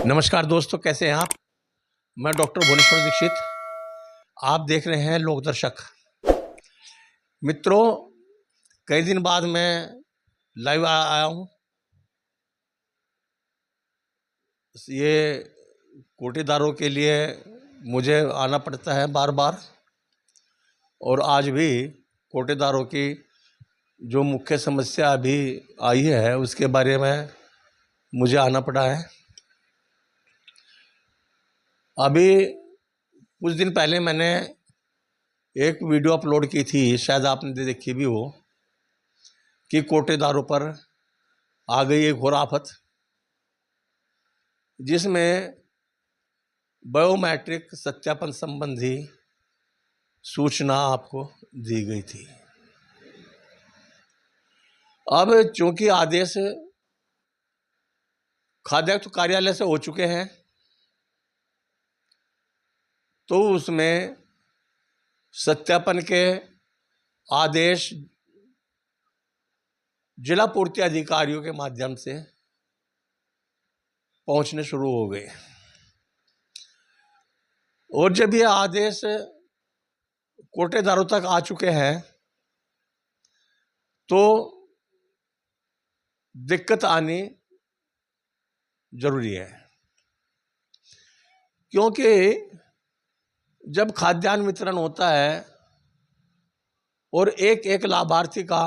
नमस्कार दोस्तों, कैसे हैं आप। मैं डॉक्टर भुवनेश्वर दीक्षित। आप देख रहे हैं लोकदर्शक। मित्रों, कई दिन बाद मैं लाइव आया हूँ। ये कोटेदारों के लिए मुझे आना पड़ता है बार बार, और आज भी कोटेदारों की जो मुख्य समस्या अभी आई है उसके बारे में मुझे आना पड़ा है। अभी कुछ दिन पहले मैंने एक वीडियो अपलोड की थी, शायद आपने देखी भी हो, कि कोटेदारों पर आ गई एक घोर आफत, जिसमें बायोमेट्रिक सत्यापन संबंधी सूचना आपको दी गई थी। अब चूंकि आदेश खाद्यायुक्त कार्यालय से हो चुके हैं, तो उसमें सत्यापन के आदेश जिला पूर्ति अधिकारियों के माध्यम से पहुंचने शुरू हो गए। और जब ये आदेश कोटेदारों तक आ चुके हैं तो दिक्कत आनी जरूरी है, क्योंकि जब खाद्यान्न वितरण होता है और एक एक लाभार्थी का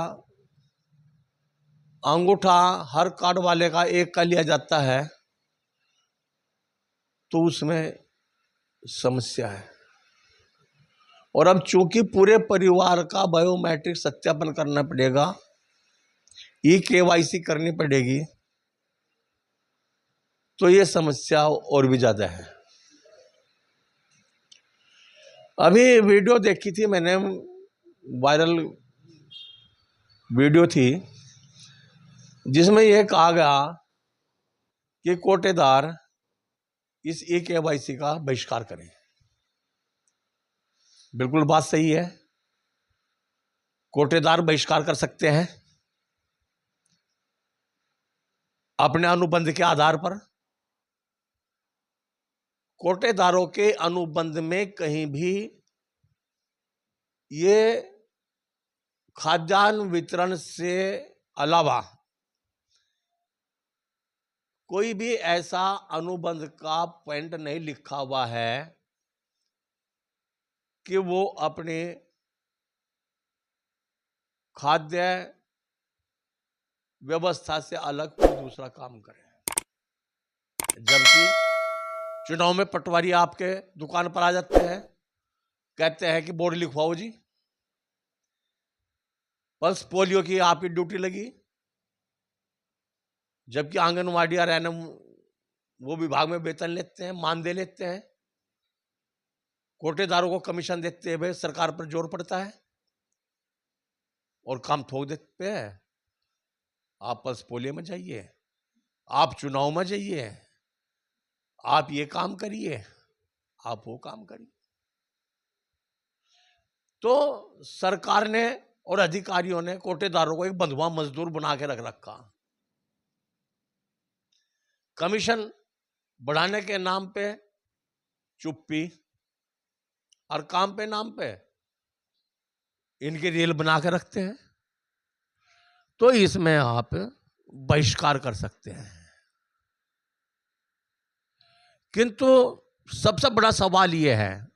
अंगूठा हर कार्ड वाले का एक का लिया जाता है, तो उसमें समस्या है। और अब चूंकि पूरे परिवार का बायोमेट्रिक सत्यापन करना पड़ेगा, KYC करनी पड़ेगी, तो ये समस्या और भी ज्यादा है। अभी वीडियो देखी थी मैंने, वायरल वीडियो थी, जिसमें यह कहा गया कि कोटेदार इस KYC का बहिष्कार करें। बिल्कुल बात सही है, कोटेदार बहिष्कार कर सकते हैं अपने अनुबंध के आधार पर। कोटेदारों के अनुबंध में कहीं भी ये खाद्यान्न वितरण से अलावा कोई भी ऐसा अनुबंध का पॉइंट नहीं लिखा हुआ है कि वो अपने खाद्य व्यवस्था से अलग कोई दूसरा काम करे। जबकि चुनाव में पटवारी आपके दुकान पर आ जाते हैं, कहते हैं कि बोर्ड लिखवाओ जी, पल्स पोलियो की आपकी ड्यूटी लगी, जबकि आंगनवाड़ी और एनएम वो विभाग में वेतन लेते हैं, मानदेय लेते हैं। कोटेदारों को कमीशन देते हुए सरकार पर जोर पड़ता है और काम ठोक देते हैं। आप पल्स पोलियो में जाइए, आप चुनाव में जाइए, आप ये काम करिए, आप वो काम करिए। तो सरकार ने और अधिकारियों ने कोटेदारों को एक बंधुआ मजदूर बना के रख रखा। कमीशन बढ़ाने के नाम पे चुप्पी और काम पे नाम पे इनके रेल बना के रखते हैं। तो इसमें आप बहिष्कार कर सकते हैं। किंतु सबसे बड़ा सवाल यह है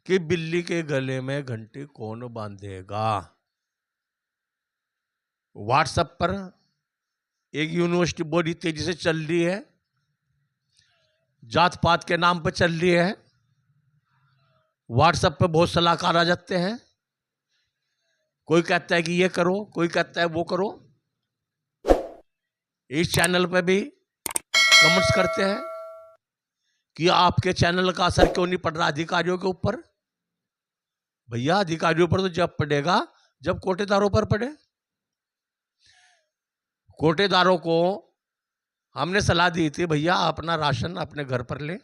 कि बिल्ली के गले में घंटी कौन बांधेगा। व्हाट्सएप पर एक यूनिवर्सिटी बड़ी तेजी से चल रही है, जात पात के नाम पर चल रही है। व्हाट्सएप पर बहुत सलाहकार आ जाते हैं, कोई कहता है कि ये करो, कोई कहता है वो करो। इस चैनल पे भी कमेंट्स करते हैं कि आपके चैनल का असर क्यों नहीं पड़ रहा अधिकारियों के ऊपर। भैया, अधिकारियों पर तो जब पड़ेगा जब कोटेदारों पर पड़े। कोटेदारों को हमने सलाह दी थी, भैया अपना राशन अपने घर पर ले,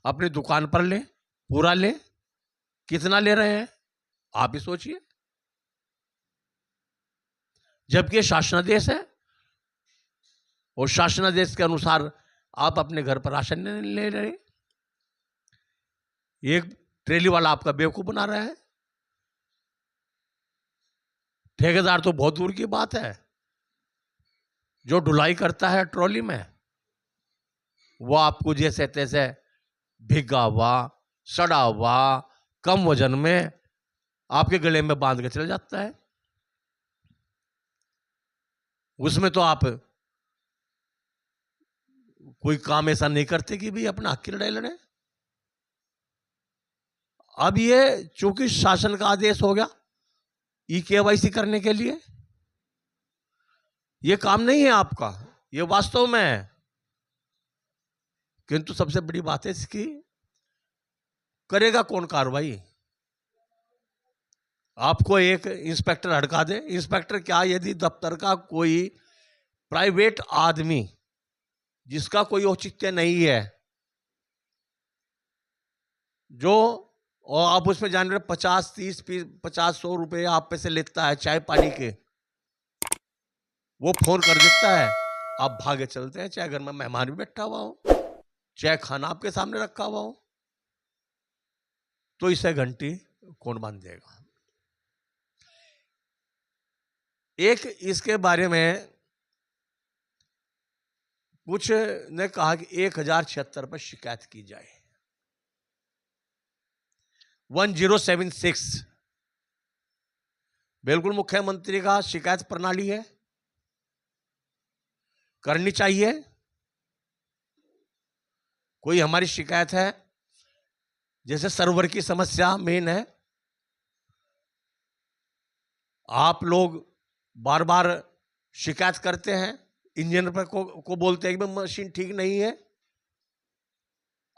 अपनी दुकान पर ले, पूरा ले। कितना ले रहे हैं आप ही सोचिए। जबकि शासनादेश है और शासनादेश के अनुसार आप अपने घर पर राशन नहीं ले रहे, एक ट्रेली वाला आपका बेवकूफ बना रहा है, ठेकेदार तो बहुत दूर की बात है, जो ढुलाई करता है ट्रॉली में वो आपको जैसे तैसे भीगा हुआ, सड़ा हुआ, कम वजन में आपके गले में बांध के चला जाता है। उसमें तो आप कोई काम ऐसा नहीं करते कि भी अपना हक की लड़ाई लड़े। अब ये चूंकि शासन का आदेश हो गया ई-केवाईसी करने के लिए, ये काम नहीं है आपका, ये वास्तव में है। किंतु सबसे बड़ी बात है इसकी, करेगा कौन कार्रवाई? आपको एक इंस्पेक्टर हड़का दे, इंस्पेक्टर क्या, यदि दफ्तर का कोई प्राइवेट आदमी जिसका कोई औचित्य नहीं है, जो और आप उसमें जान रहे 50-30-50-100 रुपए आप पे से लेता है चाय पानी के, वो फोन कर देता है, आप भागे चलते हैं, चाहे घर में मेहमान भी बैठा हुआ हो, चाहे खाना आपके सामने रखा हुआ हो, तो इसे घंटी कौन बांध देगा? एक इसके बारे में कुछ ने कहा कि 1076 पर शिकायत की जाए, 1076 बिल्कुल मुख्यमंत्री का शिकायत प्रणाली है, करनी चाहिए। कोई हमारी शिकायत है, जैसे सर्वर की समस्या मेन है, आप लोग बार बार शिकायत करते हैं, इंजीनियर पर को बोलते हैं कि मशीन ठीक नहीं है,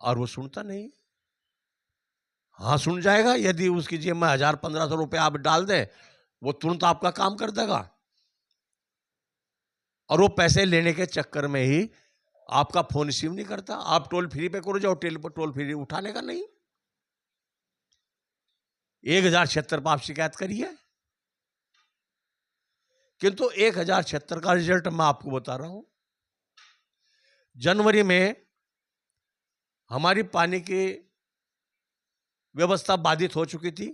और वो सुनता नहीं। हाँ सुन जाएगा, यदि उसकी जेब में 1000-1500 रुपए आप डाल दें, वो तुरंत आपका काम कर देगा, और वो पैसे लेने के चक्कर में ही आपका फोन रिसीव नहीं करता। आप टोल फ्री पे करो, जाओ टोल फ्री उठाने का नहीं। 1076 पर आप शिकायत करिए, किंतु 1076 का रिजल्ट मैं आपको बता रहा हूं। जनवरी में हमारी पानी की व्यवस्था बाधित हो चुकी थी,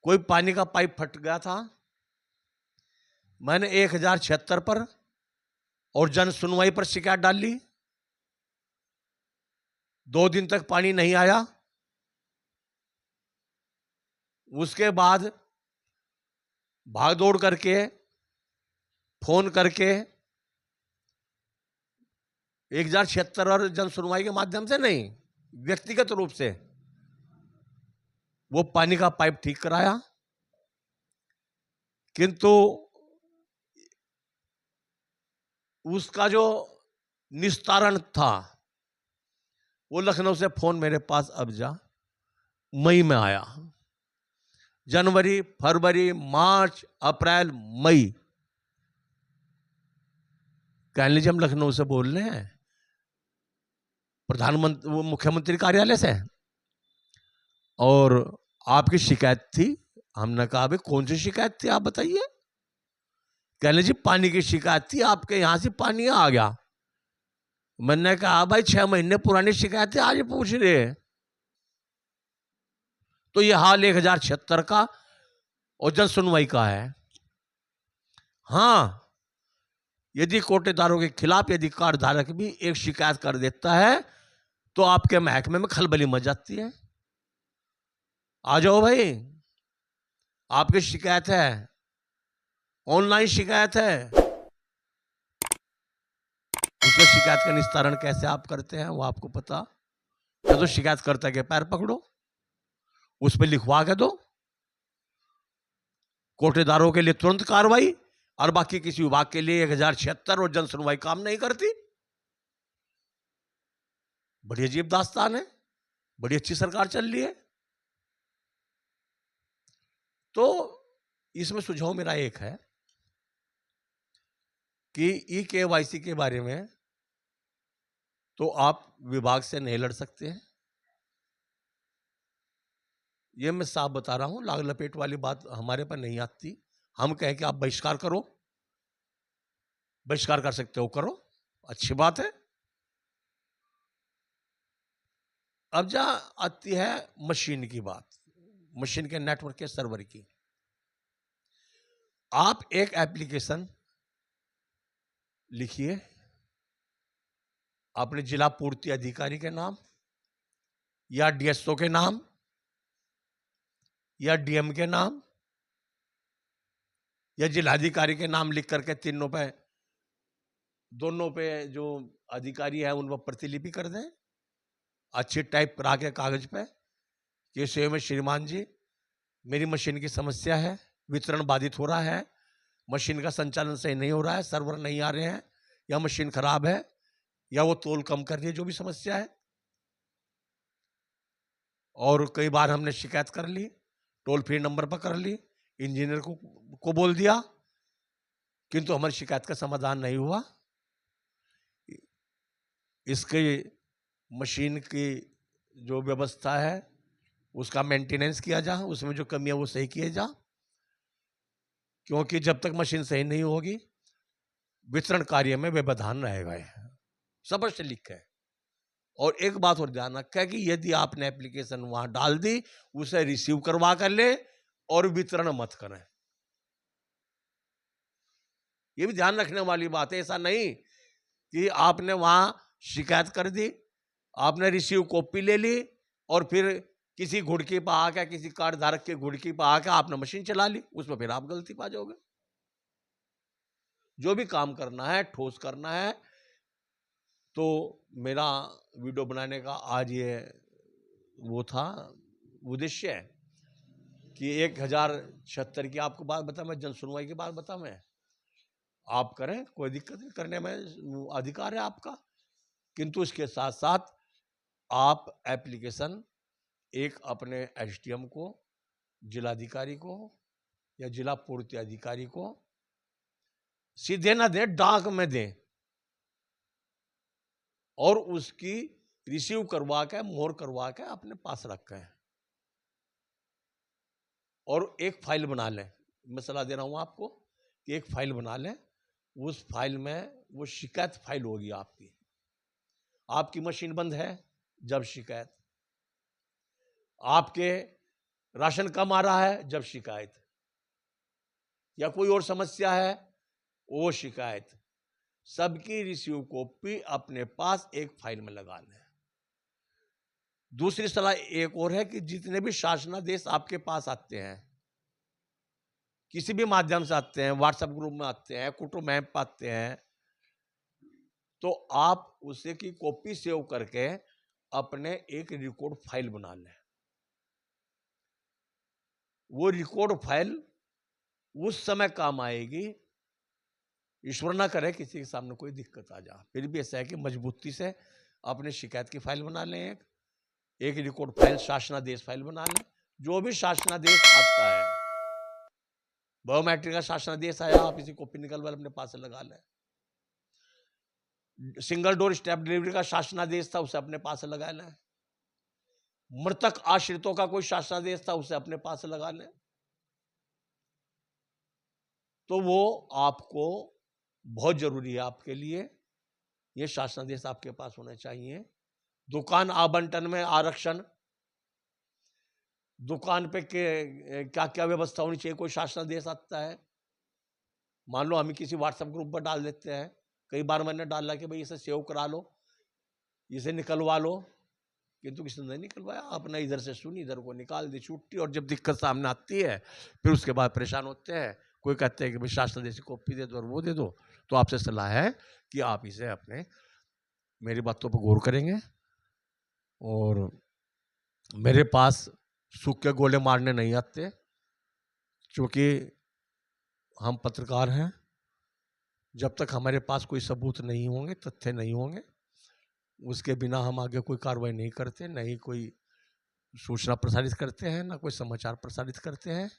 कोई पानी का पाइप फट गया था, मैंने 1076 पर और जन सुनवाई पर शिकायत डाल ली। 2 दिन तक पानी नहीं आया, उसके बाद भाग दौड़ करके फोन करके 1076 और जन सुनवाई के माध्यम से नहीं, व्यक्तिगत रूप से वो पानी का पाइप ठीक कराया, किंतु उसका जो निस्तारण था वो लखनऊ से फोन मेरे पास अब मई में आया। जनवरी, फरवरी, मार्च, अप्रैल, मई, कह लीजिए हम लखनऊ से बोल रहे हैं, प्रधानमंत्री मुख्यमंत्री कार्यालय से, और आपकी शिकायत थी। हमने कहा भाई कौन सी शिकायत थी आप बताइए? कह लीजिए पानी की शिकायत थी, आपके यहां से पानी आ गया। मैंने कहा भाई 6 महीने पुरानी शिकायत है, आज पूछ रहे हैं। तो ये हाल 1076 का और जन सुनवाई का है। हां, यदि कोटेदारों के खिलाफ यदि कार्डधारक भी एक शिकायत कर देता है तो आपके महकमे में खलबली मच जाती है। आ जाओ भाई, आपकी शिकायत है, ऑनलाइन शिकायत है, उसके शिकायत का निस्तारण कैसे आप करते हैं वो आपको पता। या तो शिकायत करता के पैर पकड़ो, उस पर लिखवा के दो, कोटेदारों के लिए तुरंत कार्रवाई, और बाकी किसी विभाग के लिए 1076 और जन सुनवाई काम नहीं करती। बड़ी अजीब दास्तान है, बड़ी अच्छी सरकार चल रही है। तो इसमें सुझाव मेरा एक है कि ई-केवाईसी के बारे में तो आप विभाग से नहीं लड़ सकते हैं, ये मैं साफ बता रहा हूं, लाग लपेट वाली बात हमारे पर नहीं आती। हम कहें कि आप बहिष्कार करो, बहिष्कार कर सकते हो करो, अच्छी बात है, अब जहाँ आती है मशीन की बात, मशीन के नेटवर्क के सर्वर की। आप एक एप्लीकेशन लिखिए अपने जिला पूर्ति अधिकारी के नाम या डीएसओ के नाम या डीएम के नाम या जिलाधिकारी के नाम लिख करके तीनों पे, दोनों पे जो अधिकारी है उन पर प्रतिलिपि कर दें, अच्छी टाइप करा के कागज पे कि सेव में श्रीमान जी मेरी मशीन की समस्या है, वितरण बाधित हो रहा है, मशीन का संचालन सही नहीं हो रहा है, सर्वर नहीं आ रहे हैं, या मशीन खराब है, या वो तोल कम कर रही है, जो भी समस्या है। और कई बार हमने शिकायत कर ली, टोल फ्री नंबर पर कर ली, इंजीनियर को बोल दिया, किंतु हमारी शिकायत का समाधान नहीं हुआ। इसके मशीन की जो व्यवस्था है उसका मेंटेनेंस किया जा, उसमें जो कमी है वो सही किए जा, क्योंकि जब तक मशीन सही नहीं होगी वितरण कार्य में व्यवधान रहेगा, स्पष्ट लिखा है। और एक बात और ध्यान रखा है कि यदि आपने एप्लीकेशन वहां डाल दी, उसे रिसीव करवा कर ले और वितरण मत करें। ये भी ध्यान रखने वाली बात है। ऐसा नहीं कि आपने वहां शिकायत कर दी, आपने रिसीव कॉपी ले ली और फिर किसी घुड़की पर आके, किसी कार्ड धारक के घुड़की पर आके आपने मशीन चला ली, उसमें फिर आप गलती पा जाओगे। जो भी काम करना है ठोस करना है। तो मेरा वीडियो बनाने का आज ये वो था उद्देश्य है कि 1076 की आपको बात बता, मैं जन सुनवाई की बात बता, मैं आप करें, कोई दिक्कत नहीं, करने में अधिकार है आपका, किंतु इसके साथ साथ आप एप्लीकेशन एक अपने एसडीएम को, जिलाधिकारी को या जिला पूर्ति अधिकारी को सीधे ना दें, डाक में दें और उसकी रिसीव करवा के, मोहर करवा के अपने पास रखें और एक फाइल बना लें। मैं सलाह दे रहा हूं आपको कि एक फाइल बना लें, उस फाइल में वो शिकायत फाइल होगी आपकी। आपकी मशीन बंद है जब शिकायत, आपके राशन कम आ रहा है जब शिकायत, या कोई और समस्या है वो शिकायत, सबकी रिसीव कॉपी अपने पास एक फाइल में लगा लें। दूसरी सलाह एक और है कि जितने भी शासनादेश आपके पास आते हैं, किसी भी माध्यम से आते हैं, व्हाट्सएप ग्रुप में आते हैं, कुटुंब ऐप पर आते हैं, तो आप उसे की कॉपी सेव करके अपने एक रिकॉर्ड फाइल बना लें। वो रिकॉर्ड फाइल उस समय काम आएगी, ईश्वर ना करे किसी के सामने कोई दिक्कत आ जाए, फिर भी ऐसा है कि मजबूती से अपने शिकायत की फाइल बना लें, एक रिकॉर्ड फाइल, शासनादेश फाइल बना लें। जो भी शासनादेश आता है, बायोमेट्रिक का शासनादेश आया, आप इसी कॉपी निकलवा अपने पास से लगा लें। सिंगल डोर स्टेप डिलीवरी का शासनादेश था, उसे अपने पास से लगा लें। मृतक आश्रितों का कोई शासनादेश था, उसे अपने पास से लगा लें। तो वो आपको बहुत जरूरी है, आपके लिए ये शासनादेश आपके पास होना चाहिए। दुकान आवंटन में आरक्षण, दुकान पे क्या क्या व्यवस्था होनी चाहिए, कोई शासनादेश आता है। मान लो हम किसी व्हाट्सएप ग्रुप पर डाल देते हैं, कई बार मैंने डाला कि भाई इसे सेव करा लो, इसे निकलवा लो, किंतु किसी ने नहीं निकलवाया। अपना इधर से सुनी, इधर को निकाल दी छुट्टी, और जब दिक्कत सामने आती है फिर उसके बाद परेशान होते हैं। कोई कहते हैं कि भाई शासनादेश कॉपी दे दो और वो दे दो। तो आपसे सलाह है कि आप इसे अपने, मेरी बातों पर गौर करेंगे। और मेरे पास सूखे गोले मारने नहीं आते, क्योंकि हम पत्रकार हैं। जब तक हमारे पास कोई सबूत नहीं होंगे, तथ्य नहीं होंगे, उसके बिना हम आगे कोई कार्रवाई नहीं करते, न ही कोई सूचना प्रसारित करते हैं, ना कोई समाचार प्रसारित करते हैं।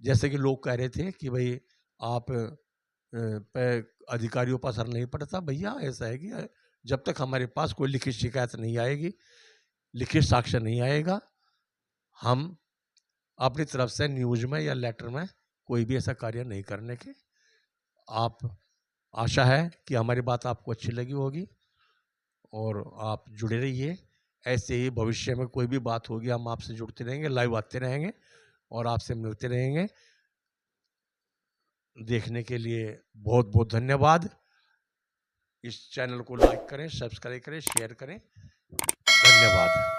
जैसे कि लोग कह रहे थे कि भाई आप पे अधिकारियों पर असर नहीं पड़ता। भैया ऐसा है कि जब तक हमारे पास कोई लिखित शिकायत नहीं आएगी, लिखित साक्ष्य नहीं आएगा, हम अपनी तरफ से न्यूज में या लेटर में कोई भी ऐसा कार्य नहीं करने के। आप, आशा है कि हमारी बात आपको अच्छी लगी होगी और आप जुड़े रहिए ऐसे ही भविष्य में कोई भी बात होगी हम आपसे जुड़ते रहेंगे, लाइव आते रहेंगे और आपसे मिलते रहेंगे। देखने के लिए बहुत बहुत धन्यवाद। इस चैनल को लाइक करें, सब्सक्राइब करें, शेयर करें। धन्यवाद।